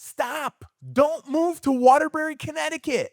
Stop. Don't move to Waterbury, Connecticut.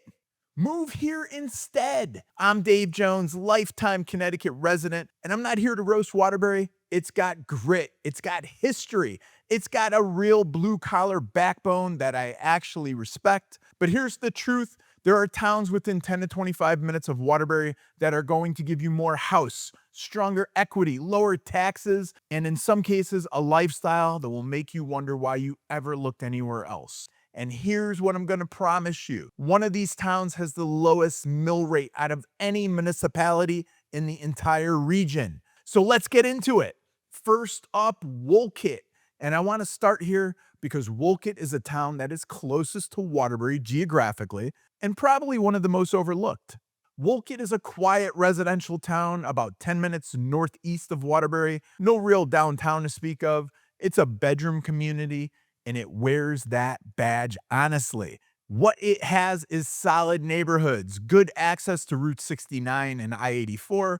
Move here instead. I'm Dave Jones, lifetime Connecticut resident, and I'm not here to roast Waterbury. It's got grit, it's got history, it's got a real blue collar backbone that I actually respect. But here's the truth, there are towns within 10 to 25 minutes of Waterbury that are going to give you more house, stronger equity, lower taxes, and in some cases, a lifestyle that will make you wonder why you ever looked anywhere else. And here's what I'm going to promise you. One of these towns has the lowest mill rate out of any municipality in the entire region. So let's get into it. First up, Wolcott. And I want to start here because Wolcott is a town that is closest to Waterbury geographically and probably one of the most overlooked. Wolcott is a quiet residential town about 10 minutes northeast of Waterbury. No real downtown to speak of. It's a bedroom community, and it wears that badge honestly. What it has is solid neighborhoods, good access to Route 69 and I-84,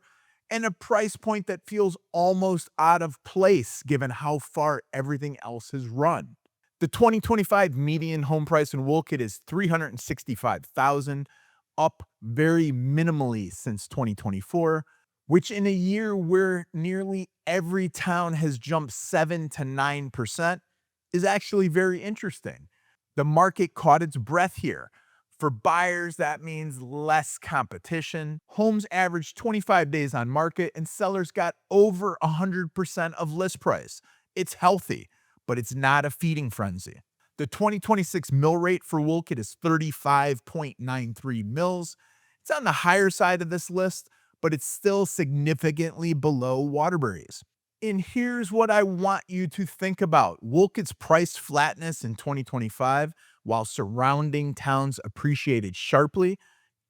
and a price point that feels almost out of place given how far everything else has run. The 2025 median home price in Wolcott is $365,000, up very minimally since 2024, which in a year where nearly every town has jumped 7 to 9%, is actually very interesting. The market caught its breath here. For buyers, that means less competition. Homes averaged 25 days on market and sellers got over 100% of list price. It's healthy, but it's not a feeding frenzy. The 2026 mill rate for Wolcott is 35.93 mills. It's on the higher side of this list, but it's still significantly below Waterbury's. And here's what I want you to think about. Wolcott's price flatness in 2025, while surrounding towns appreciated sharply,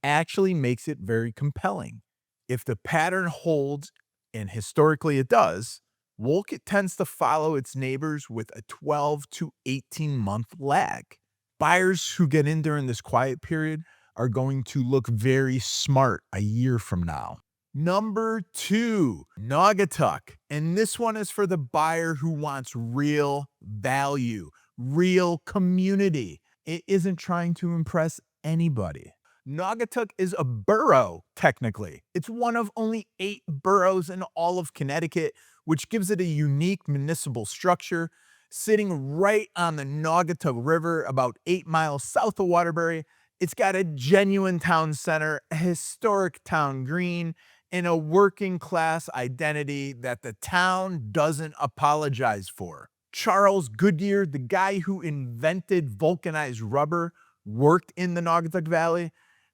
actually makes it very compelling. If the pattern holds, and historically it does, Wolcott tends to follow its neighbors with a 12 to 18 month lag. Buyers who get in during this quiet period are going to look very smart a year from now. Number 2, Naugatuck. And this one is for the buyer who wants real value, real community. It isn't trying to impress anybody. Naugatuck is a borough, technically. It's one of only 8 boroughs in all of Connecticut, which gives it a unique municipal structure. Sitting right on the Naugatuck River, about 8 miles south of Waterbury, it's got a genuine town center, a historic town green, and a working class identity that the town doesn't apologize for. Charles Goodyear, the guy who invented vulcanized rubber, worked in the Naugatuck Valley.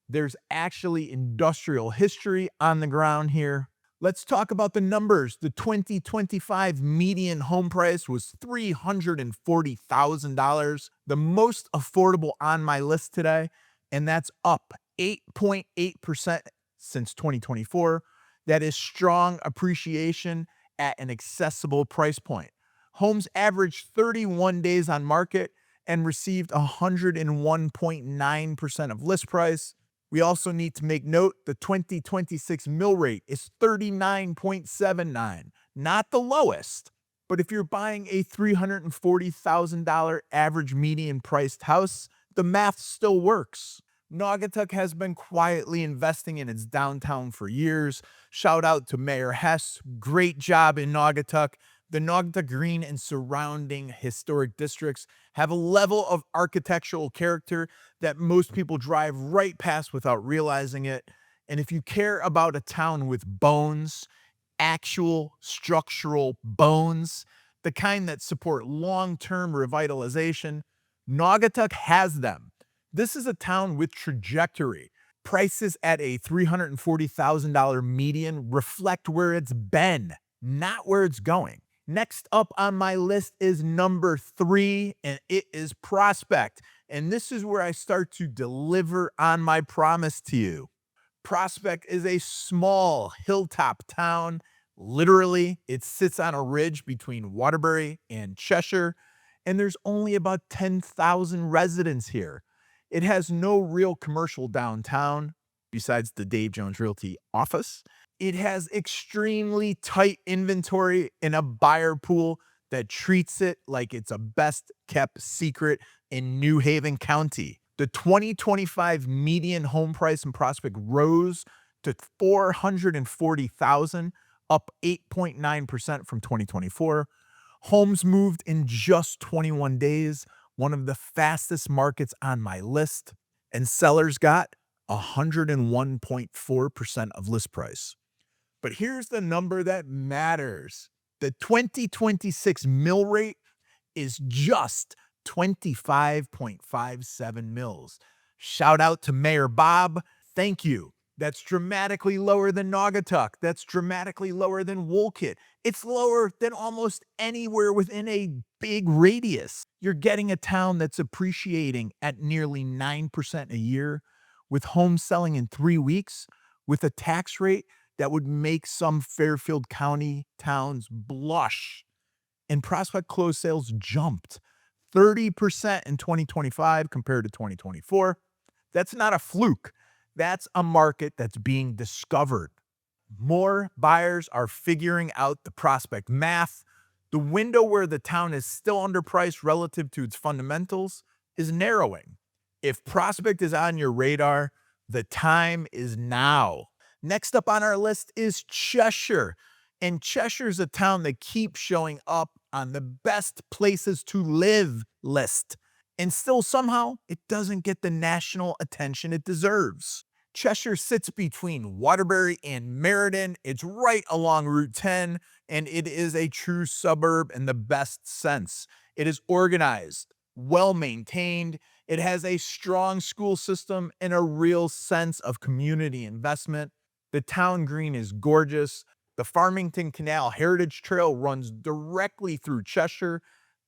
There's actually industrial history on the ground here. Let's talk about the numbers. The 2025 median home price was $340,000, the most affordable on my list today, and that's up 8.8% since 2024. That is strong appreciation at an accessible price point. Homes averaged 31 days on market and received 101.9% of list price. We also need to make note the 2026 mill rate is 39.79, not the lowest. But if you're buying a $340,000 average median priced house, the math still works. Naugatuck has been quietly investing in its downtown for years. Shout out to Mayor Hess. Great job in Naugatuck. The Naugatuck Green and surrounding historic districts have a level of architectural character that most people drive right past without realizing it. And if you care about a town with bones, actual structural bones, the kind that support long-term revitalization, Naugatuck has them. This is a town with trajectory. Prices at a $340,000 median reflect where it's been, not where it's going. Next up on my list is number 3, and it is Prospect. And this is where I start to deliver on my promise to you. Prospect is a small hilltop town. Literally, it sits on a ridge between Waterbury and Cheshire, and there's only about 10,000 residents here. It has no real commercial downtown besides the Dave Jones Realty office. It has extremely tight inventory and a buyer pool that treats it like it's a best kept secret in New Haven County. The 2025 median home price in Prospect rose to 440,000, up 8.9% from 2024. Homes moved in just 21 days, one of the fastest markets on my list, and sellers got 101.4% of list price. But here's the number that matters. The 2026 mill rate is just 25.57 mils. Shout out to Mayor Bob. Thank you. That's dramatically lower than Naugatuck. That's dramatically lower than Wolcott. It's lower than almost anywhere within a big radius. You're getting a town that's appreciating at nearly 9% a year, with homes selling in 3 weeks, with a tax rate that would make some Fairfield County towns blush. And Prospect closed sales jumped 30% in 2025 compared to 2024. That's not a fluke. That's a market that's being discovered. More buyers are figuring out the Prospect math. The window where the town is still underpriced relative to its fundamentals is narrowing. If Prospect is on your radar, the time is now. Next up on our list is Cheshire. And Cheshire is a town that keeps showing up on the best places to live list. And still somehow it doesn't get the national attention it deserves. Cheshire sits between Waterbury and Meriden. It's right along Route 10, and it is a true suburb in the best sense. It is organized, well maintained. It has a strong school system and a real sense of community investment. The town green is gorgeous. The Farmington Canal Heritage Trail runs directly through Cheshire.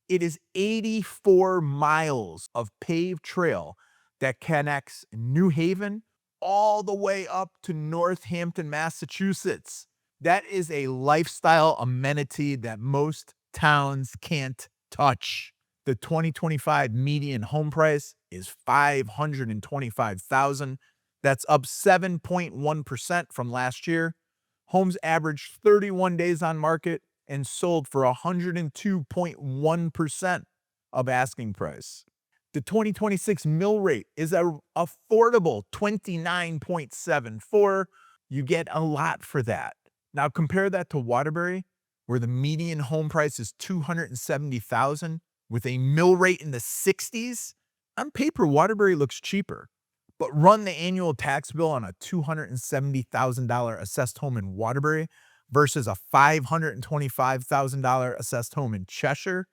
It is 84 miles of paved trail that connects New Haven all the way up to Northampton, Massachusetts. That is a lifestyle amenity that most towns can't touch. The 2025 median home price is $525,000. That's up 7.1% from last year. Homes averaged 31 days on market and sold for 102.1% of asking price. The 2026 mill rate is a affordable 29.74. You get a lot for that. Now compare that to Waterbury, where the median home price is $270,000 with a mill rate in the 60s. On paper, Waterbury looks cheaper, but run the annual tax bill on a $270,000 assessed home in Waterbury versus a $525,000 assessed home in Cheshire,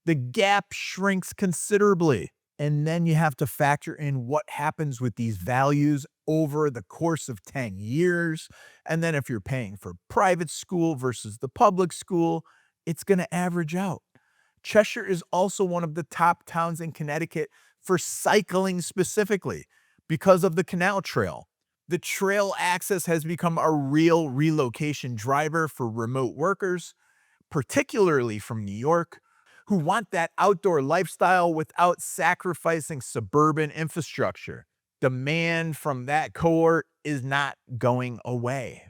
the gap shrinks considerably. And then you have to factor in what happens with these values over the course of 10 years. And then if you're paying for private school versus the public school, it's going to average out. Cheshire is also one of the top towns in Connecticut for cycling specifically because of the canal trail. The trail access has become a real relocation driver for remote workers, particularly from New York, who want that outdoor lifestyle without sacrificing suburban infrastructure. Demand from that cohort is not going away.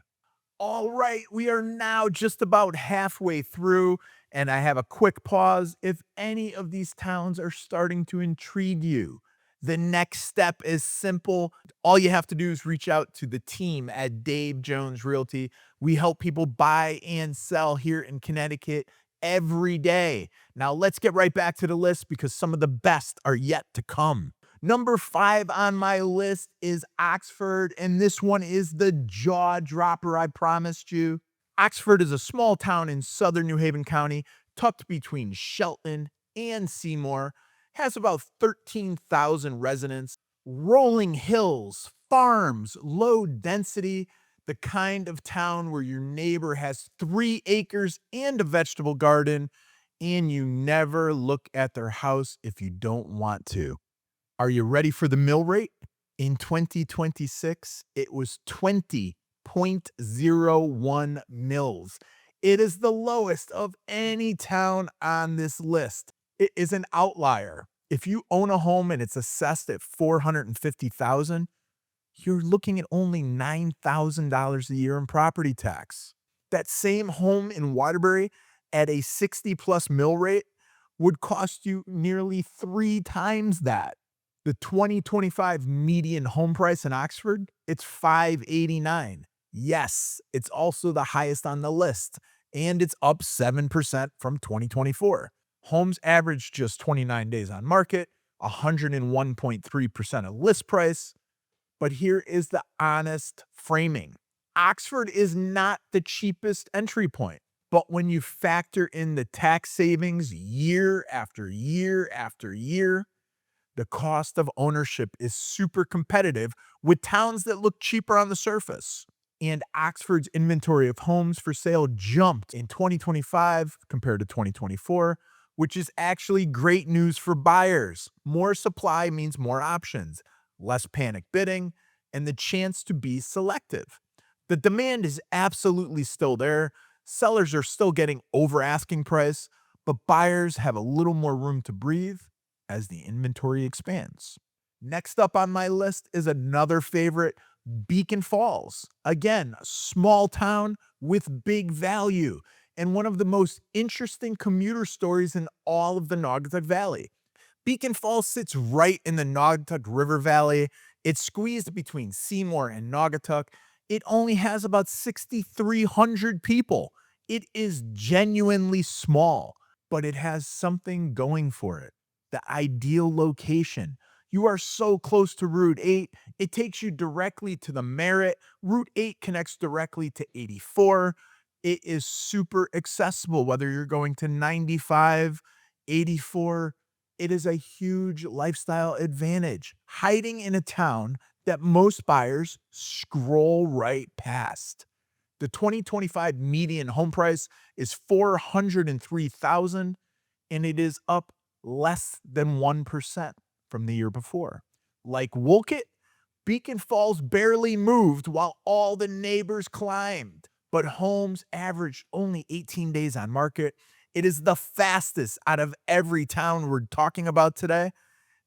All right, we are now just about halfway through, and I have a quick pause. If any of these towns are starting to intrigue you, the next step is simple. All you have to do is reach out to the team at Dave Jones Realty. We help people buy and sell here in Connecticut every day. Now let's get right back to the list because some of the best are yet to come. Number 5 on my list is Oxford, and this one is the jaw dropper I promised you. Oxford is a small town in southern New Haven County, tucked between Shelton and Seymour, has about 13,000 residents, rolling hills, farms, low density, the kind of town where your neighbor has 3 acres and a vegetable garden, and you never look at their house if you don't want to. Are you ready for the mill rate? In 2026, it was 20.01 mils. It is the lowest of any town on this list. It is an outlier. If you own a home and it's assessed at $450,000, you're looking at only $9,000 a year in property tax. That same home in Waterbury at a 60 plus mill rate would cost you nearly 3 times that. The 2025 median home price in Oxford, it's 589. Yes, it's also the highest on the list, and it's up 7% from 2024. Homes average just 29 days on market, 101.3% of list price. But here is the honest framing. Oxford is not the cheapest entry point. But when you factor in the tax savings year after year after year, the cost of ownership is super competitive with towns that look cheaper on the surface. And Oxford's inventory of homes for sale jumped in 2025 compared to 2024, which is actually great news for buyers. More supply means more options, less panic bidding, and the chance to be selective. The demand is absolutely still there. Sellers are still getting over asking price, but buyers have a little more room to breathe as the inventory expands. Next up on my list is another favorite, Beacon Falls. Again, a small town with big value and one of the most interesting commuter stories in all of the Naugatuck Valley. Beacon Falls sits right in the Naugatuck River Valley. It's squeezed between Seymour and Naugatuck. It only has about 6,300 people. It is genuinely small, but it has something going for it. The ideal location. You are so close to Route 8, it takes you directly to the Merritt. Route 8 connects directly to 84. It is super accessible, whether you're going to 95, 84. It is a huge lifestyle advantage, hiding in a town that most buyers scroll right past. The 2025 median home price is 403,000, and it is up less than 1% from the year before. Like Wolcott, Beacon Falls barely moved while all the neighbors climbed, but homes averaged only 18 days on market. It is the fastest out of every town we're talking about today,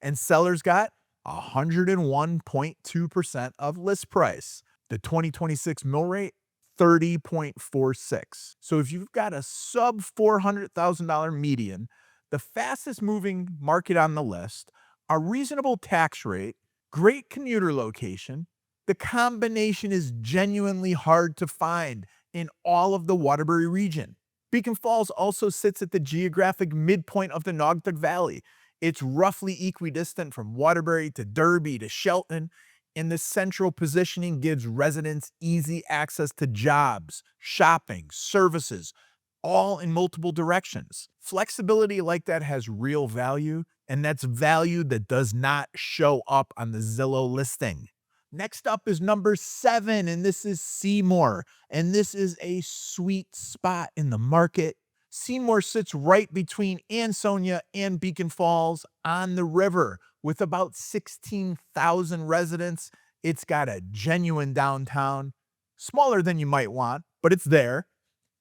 and sellers got 101.2% of list price. The 2026 mill rate, 30.46. So if you've got a sub $400,000 median, the fastest moving market on the list, a reasonable tax rate, great commuter location, the combination is genuinely hard to find in all of the Waterbury region. Beacon Falls also sits at the geographic midpoint of the Naugatuck Valley. It's roughly equidistant from Waterbury to Derby to Shelton, and the central positioning gives residents easy access to jobs, shopping, services, all in multiple directions. Flexibility like that has real value, and that's value that does not show up on the Zillow listing. Next up is number 7, and this is Seymour, and this is a sweet spot in the market. Seymour sits right between Ansonia and Beacon Falls on the river with about 16,000 residents. It's got a genuine downtown, smaller than you might want, but it's there.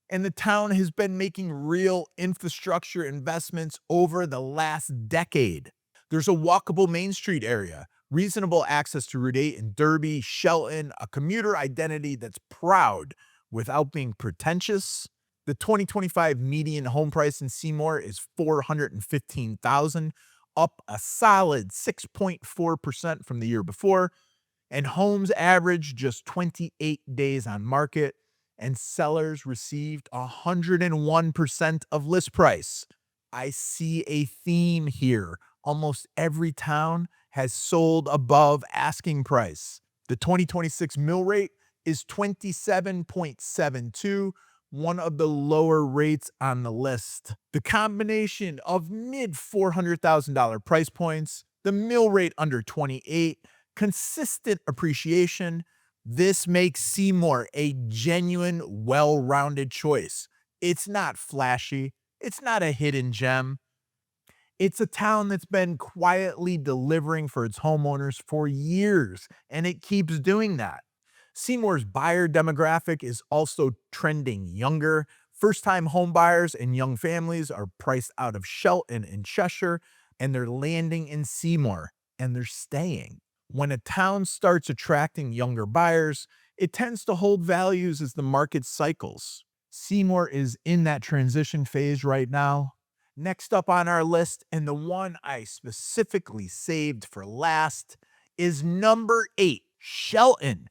And the town has been making real infrastructure investments over the last decade. There's a walkable Main Street area, reasonable access to Route 8 in Derby, Shelton, a commuter identity that's proud without being pretentious. The 2025 median home price in Seymour is $415,000, up a solid 6.4% from the year before, and homes average just 28 days on market, and sellers received 101% of list price. I see a theme here. Almost every town has sold above asking price. The 2026 mill rate is 27.72, one of the lower rates on the list. The combination of mid $400,000 price points, the mill rate under 28, consistent appreciation, this makes Seymour a genuine, well-rounded choice. It's not flashy. It's not a hidden gem. It's a town that's been quietly delivering for its homeowners for years, and it keeps doing that. Seymour's buyer demographic is also trending younger. First-time home buyers and young families are priced out of Shelton and Cheshire, and they're landing in Seymour, and they're staying. When a town starts attracting younger buyers, it tends to hold values as the market cycles. Seymour is in that transition phase right now. Next up on our list, and the one I specifically saved for last, is number 8, Shelton.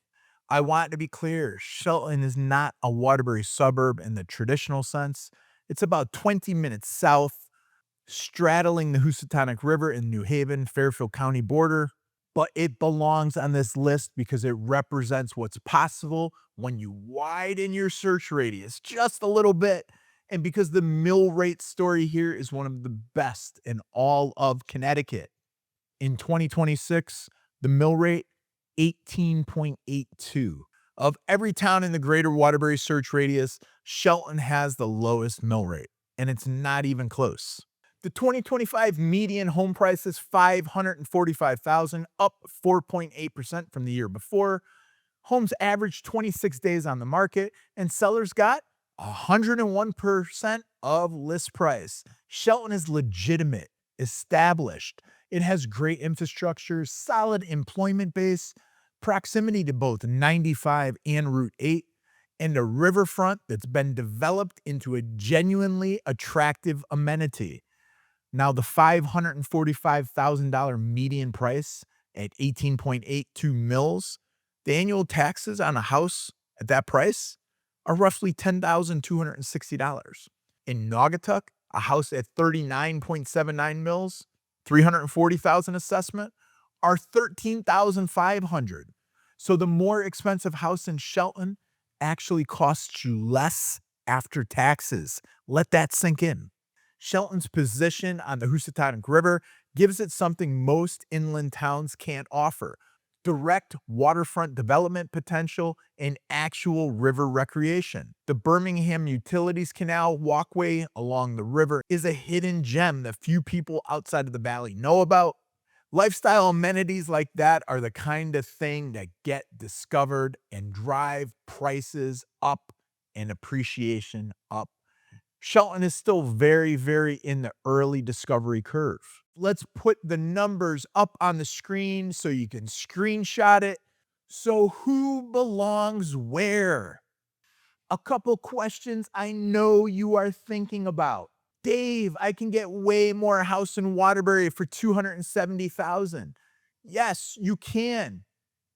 I want to be clear, Shelton is not a Waterbury suburb in the traditional sense. It's about 20 minutes south, straddling the Housatonic River in New Haven, Fairfield County border. But it belongs on this list because it represents what's possible when you widen your search radius just a little bit. And because the mill rate story here is one of the best in all of Connecticut. In 2026, the mill rate, 18.82. Of every town in the greater Waterbury search radius, Shelton has the lowest mill rate, and it's not even close. The 2025 median home price is $545,000, up 4.8% from the year before. Homes averaged 26 days on the market, and sellers got 101% of list price. Shelton is legitimate, established. It has great infrastructure, solid employment base, proximity to both 95 and Route 8, and a riverfront that's been developed into a genuinely attractive amenity. Now, the $545,000 median price at 18.82 mils, the annual taxes on a house at that price are roughly $10,260. In Naugatuck, a house at 39.79 mils, 340,000 assessment, are 13,500. So the more expensive house in Shelton actually costs you less after taxes. Let that sink in. Shelton's position on the Housatonic River gives it something most inland towns can't offer: direct waterfront development potential and actual river recreation. The Birmingham Utilities Canal walkway along the river is a hidden gem that few people outside of the valley know about. Lifestyle amenities like that are the kind of thing that get discovered and drive prices up and appreciation up. Shelton is still very, very in the early discovery curve. Let's put the numbers up on the screen so you can screenshot it. So who belongs where? A couple questions I know you are thinking about. Dave, I can get way more house in Waterbury for $270,000. Yes, you can.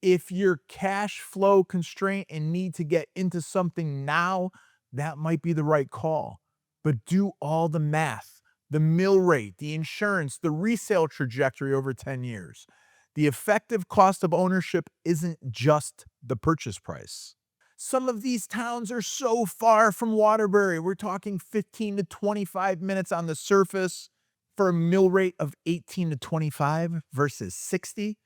If you're cash flow constrained and need to get into something now, that might be the right call. But do all the math, the mill rate, the insurance, the resale trajectory over 10 years. The effective cost of ownership isn't just the purchase price. Some of these towns are so far from Waterbury. We're talking 15 to 25 minutes on the surface for a mill rate of 18 to 25 versus 60.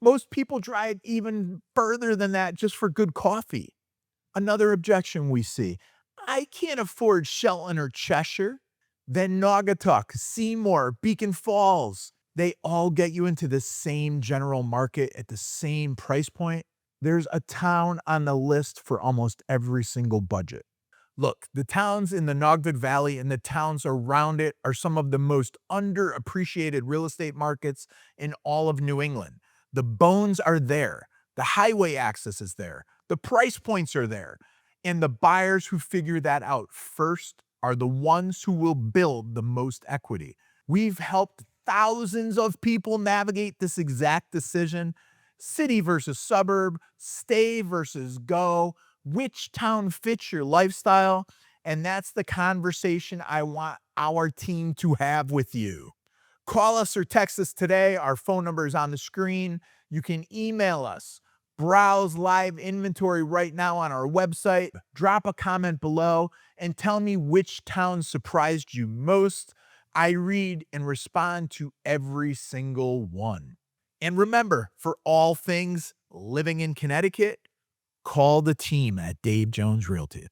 Most people drive even further than that just for good coffee. Another objection we see: I can't afford Shelton or Cheshire. Then Naugatuck, Seymour, Beacon Falls, they all get you into the same general market at the same price point. There's a town on the list for almost every single budget. Look, the towns in the Naugatuck Valley and the towns around it are some of the most underappreciated real estate markets in all of New England. The bones are there. The highway access is there. The price points are there. And the buyers who figure that out first are the ones who will build the most equity. We've helped thousands of people navigate this exact decision: city versus suburb, stay versus go, which town fits your lifestyle. And that's the conversation I want our team to have with you. Call us or text us today. Our phone number is on the screen. You can email us. Browse live inventory right now on our website. Drop a comment below and tell me which town surprised you most. I read and respond to every single one. And remember, for all things living in Connecticut, call the team at Dave Jones Realty.